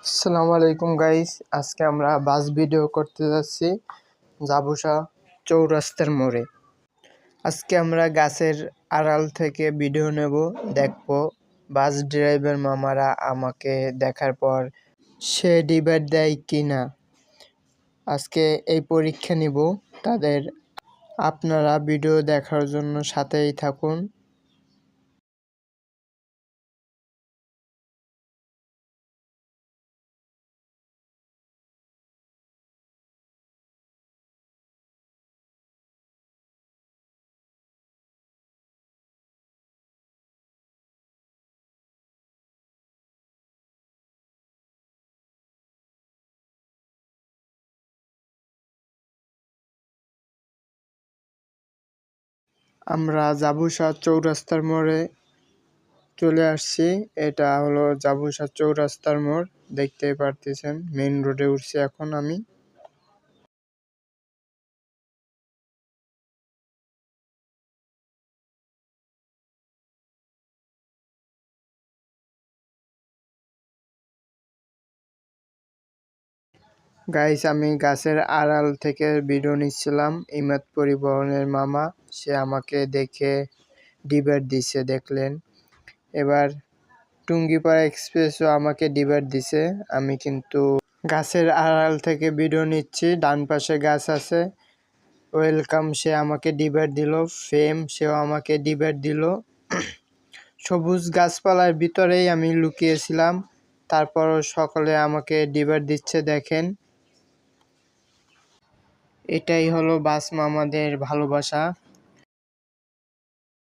আসসালামু আলাইকুম গাইস, আজকে আমরা বাস ভিডিও করতে যাচ্ছি জাবুসা চৌরাস্তার মোড়ে। আজকে আমরা গাছের আড়াল থেকে ভিডিও নেব, দেখব বাস ড্রাইভার মামারা আমাকে দেখার পর সে ডিবার দেয় কিনা। আজকে এই পরীক্ষা নিব তাদের। আপনারা ভিডিও দেখার জন্য সাথেই থাকুন। আমরা জাবুসা চৌরাস্তার মোড়ে চলে আসছি। এটা হলো জাবুসা চৌরাস্তার মোড়, দেখতেই পারতেছেন। মেইন রোডে উঠছি এখন আমি। গাইস, আমি গাছের আড়াল থেকে ভিডিও নিচ্ছিলাম। ইমাদ পরিবহনের মামা সে আমাকে দেখে ডিবার দিছে, দেখলেন। এবার টুঙ্গিপাড়া এক্সপ্রেসও আমাকে ডিবার দিছে। আমি কিন্তু গাছের আড়াল থেকে ভিডিও নিচ্ছি, ডান পাশে গাছ আছে। ওয়েলকাম সে আমাকে ডিবার দিল, ফেম সেও আমাকে ডিবার দিল। সবুজ গাছপালার ভিতরেই আমি লুকিয়েছিলাম, তারপরও সকলে আমাকে ডিবার দিচ্ছে, দেখেন। এটাই হলো বাস মামাদের ভালোবাসা।